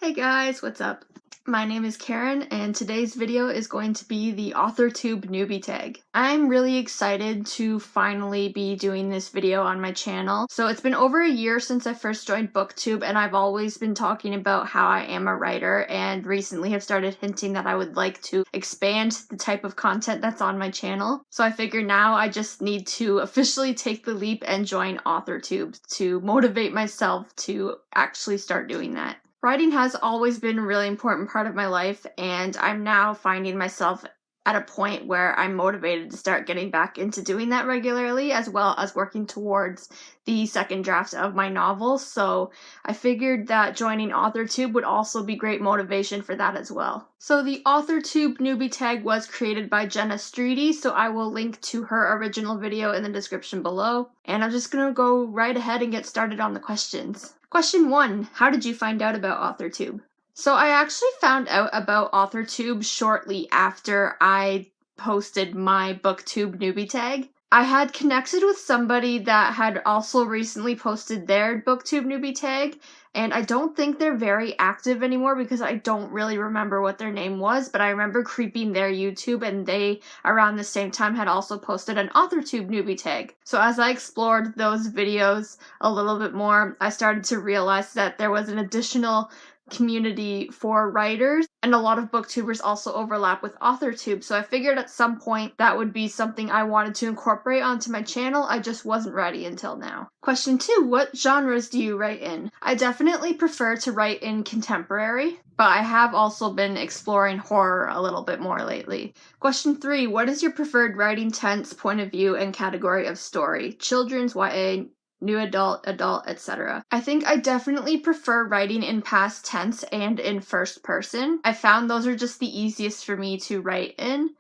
Hey guys, what's up? My name is Karen, and today's video is going to be the Authortube Newbie Tag. I'm really excited to finally be doing this video on my channel. So it's been over a year since I first joined BookTube, and I've always been talking about how I am a writer, and recently have started hinting that I would like to expand the type of content that's on my channel. So I figure now I just need to officially take the leap and join Authortube to motivate myself to actually start doing that. Writing has always been a really important part of my life, and I'm now finding myself at a point where I'm motivated to start getting back into doing that regularly, as well as working towards the second draft of my novel, so I figured that joining Authortube would also be great motivation for that as well. So the Authortube Newbie Tag was created by Jenna Streety, so I will link to her original video in the description below, and I'm just gonna go right ahead and get started on the questions. Question 1. How did you find out about Authortube? So I actually found out about Authortube shortly after I posted my BookTube Newbie Tag. I had connected with somebody that had also recently posted their BookTube Newbie Tag, and I don't think they're very active anymore because I don't really remember what their name was, but I remember creeping their YouTube, and they, around the same time, had also posted an Authortube Newbie Tag. So as I explored those videos a little bit more, I started to realize that there was an additional community for writers, and a lot of booktubers also overlap with Authortube, so I figured at some point that would be something I wanted to incorporate onto my channel. I just wasn't ready until now. Question 2. What genres do you write in? I definitely prefer to write in contemporary, but I have also been exploring horror a little bit more lately. Question 3. What is your preferred writing tense, point of view, and category of story? Children's, YA, new adult, etc. I think I definitely prefer writing in past tense and in first person. I found those are just the easiest for me to write in.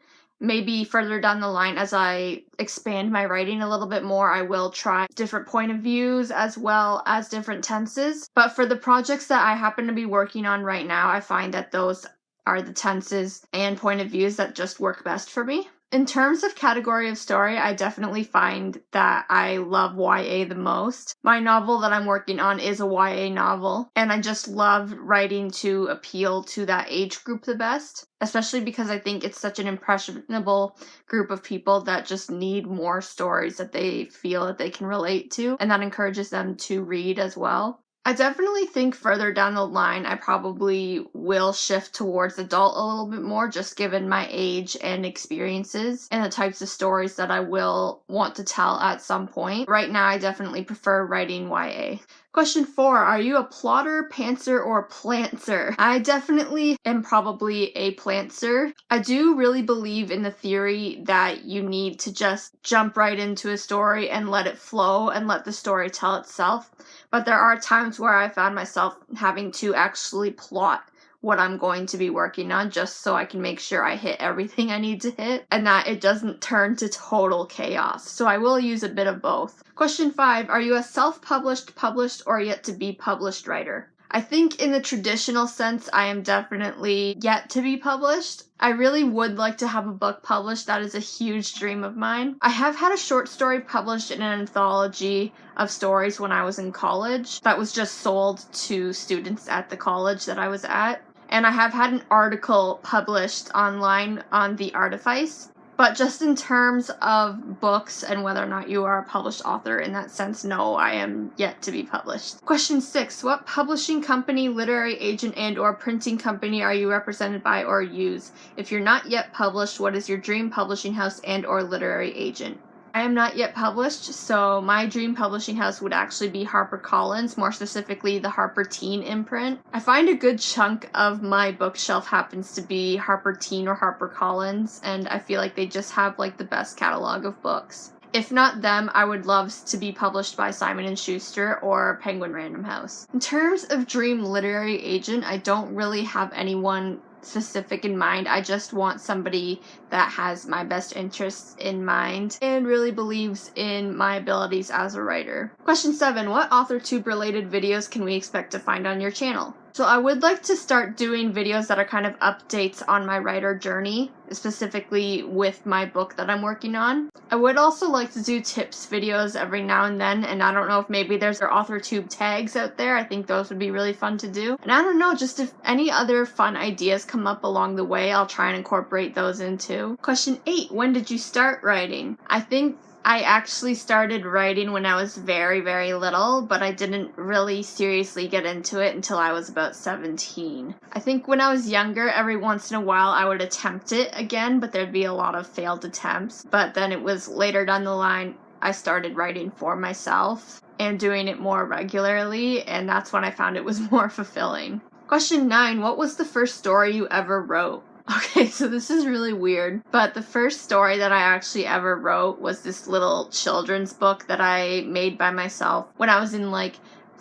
Maybe further down the line, as I expand my writing a little bit more, I will try different point of views as well as different tenses. But for the projects that I happen to be working on right now, I find that those are the tenses and point of views that just work best for me. In terms of category of story, I definitely find that I love YA the most. My novel that I'm working on is a YA novel, and I just love writing to appeal to that age group the best, especially because I think it's such an impressionable group of people that just need more stories that they feel that they can relate to, and that encourages them to read as well. I definitely think further down the line I probably will shift towards adult a little bit more, just given my age and experiences and the types of stories that I will want to tell at some point. Right now I definitely prefer writing YA. Question 4. Are you a plotter, pantser, or plantser? I definitely am probably a plantser. I do really believe in the theory that you need to just jump right into a story and let it flow and let the story tell itself. But there are times where I found myself having to actually plot what I'm going to be working on just so I can make sure I hit everything I need to hit and that it doesn't turn to total chaos. So I will use a bit of both. Question 5. Are you a self-published, published, or yet to be published writer? I think in the traditional sense, I am definitely yet to be published. I really would like to have a book published. That is a huge dream of mine. I have had a short story published in an anthology of stories when I was in college that was just sold to students at the college that I was at. And I have had an article published online on The Artifice. But just in terms of books and whether or not you are a published author in that sense, no, I am yet to be published. Question 6. What publishing company, literary agent, and or printing company are you represented by or use? If you're not yet published, what is your dream publishing house and or literary agent? I am not yet published, so my dream publishing house would actually be HarperCollins, more specifically the Harper Teen imprint. I find a good chunk of my bookshelf happens to be Harper Teen or HarperCollins, and I feel like they just have like the best catalog of books. If not them, I would love to be published by Simon & Schuster or Penguin Random House. In terms of dream literary agent, I don't really have anyone specific in mind. I just want somebody that has my best interests in mind and really believes in my abilities as a writer. Question 7. What Authortube related videos can we expect to find on your channel? So I would like to start doing videos that are kind of updates on my writer journey, specifically with my book that I'm working on. I would also like to do tips videos every now and then, and I don't know if maybe there's Authortube tags out there. I think those would be really fun to do. And I don't know, just if any other fun ideas come up along the way, I'll try and incorporate those in too. Question 8, when did you start writing? I think I actually started writing when I was very, very little, but I didn't really seriously get into it until I was about 17. I think when I was younger, every once in a while I would attempt it again, but there'd be a lot of failed attempts. But then it was later down the line, I started writing for myself and doing it more regularly, and that's when I found it was more fulfilling. Question 9, what was the first story you ever wrote? Okay, so this is really weird, but the first story that I actually ever wrote was this little children's book that I made by myself when I was in like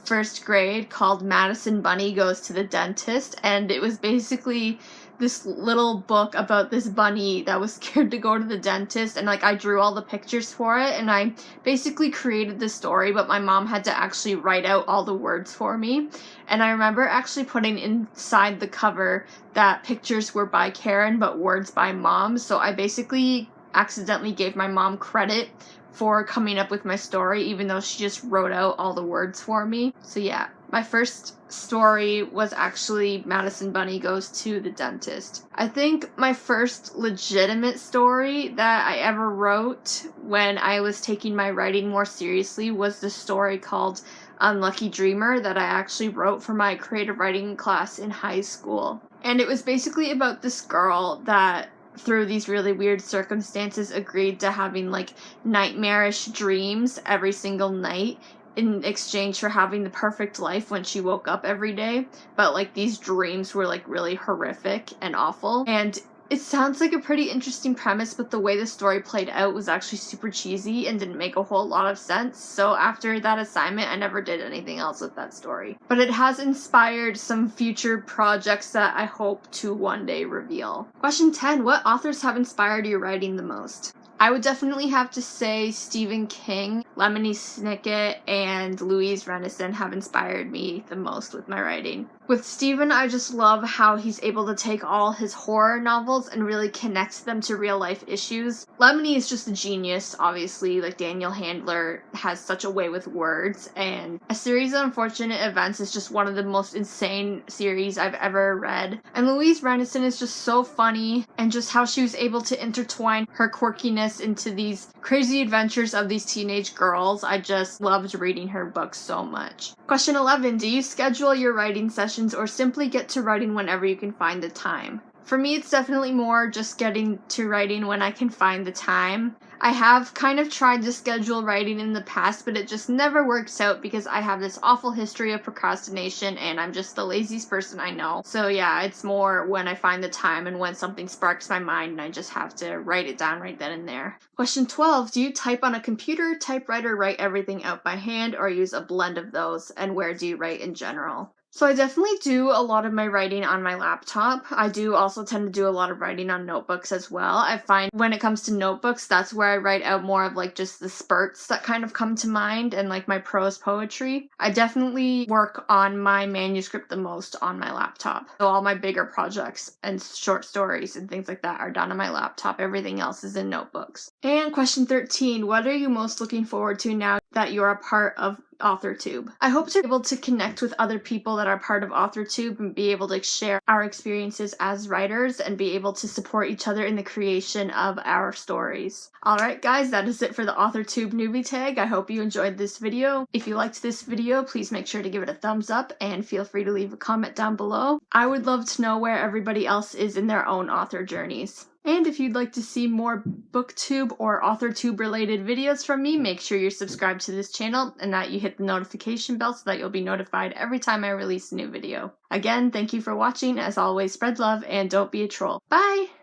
first grade, called Madison Bunny Goes to the Dentist, and it was basically this little book about this bunny that was scared to go to the dentist, and like I drew all the pictures for it, and I basically created the story, but my mom had to actually write out all the words for me. And I remember actually putting inside the cover that pictures were by Karen but words by Mom, so I basically accidentally gave my mom credit for coming up with my story, even though she just wrote out all the words for me. So yeah, my first story was actually Madison Bunny Goes to the Dentist. I think my first legitimate story that I ever wrote when I was taking my writing more seriously was the story called Unlucky Dreamer that I actually wrote for my creative writing class in high school. And it was basically about this girl that through these really weird circumstances agreed to having like nightmarish dreams every single night in exchange for having the perfect life when she woke up every day. But like these dreams were like really horrific and awful, and it sounds like a pretty interesting premise, but the way the story played out was actually super cheesy and didn't make a whole lot of sense. So after that assignment, I never did anything else with that story. But it has inspired some future projects that I hope to one day reveal. Question 10, what authors have inspired your writing the most? I would definitely have to say Stephen King, Lemony Snicket, and Louise Renison have inspired me the most with my writing. With Stephen, I just love how he's able to take all his horror novels and really connect them to real life issues. Lemony is just a genius, obviously, like Daniel Handler has such a way with words, and A Series of Unfortunate Events is just one of the most insane series I've ever read. And Louise Renison is just so funny, and just how she was able to intertwine her quirkiness into these crazy adventures of these teenage girls. I just loved reading her books so much. Question 11, do you schedule your writing sessions or simply get to writing whenever you can find the time? For me, it's definitely more just getting to writing when I can find the time. I have kind of tried to schedule writing in the past, but it just never works out because I have this awful history of procrastination and I'm just the laziest person I know. So yeah, it's more when I find the time and when something sparks my mind and I just have to write it down right then and there. Question 12, do you type on a computer, typewriter, write everything out by hand, or use a blend of those? And where do you write in general? So I definitely do a lot of my writing on my laptop. I do also tend to do a lot of writing on notebooks as well. I find when it comes to notebooks, that's where I write out more of like just the spurts that kind of come to mind and like my prose poetry. I definitely work on my manuscript the most on my laptop. So all my bigger projects and short stories and things like that are done on my laptop. Everything else is in notebooks. And question 13, what are you most looking forward to now that you're a part of Authortube? I hope to be able to connect with other people that are part of Authortube and be able to share our experiences as writers and be able to support each other in the creation of our stories. Alright guys, that is it for the Authortube Newbie Tag. I hope you enjoyed this video. If you liked this video, please make sure to give it a thumbs up and feel free to leave a comment down below. I would love to know where everybody else is in their own author journeys. And if you'd like to see more booktube or authortube related videos from me, make sure you're subscribed to this channel and that you hit the notification bell so that you'll be notified every time I release a new video. Again, thank you for watching. As always, spread love and don't be a troll. Bye!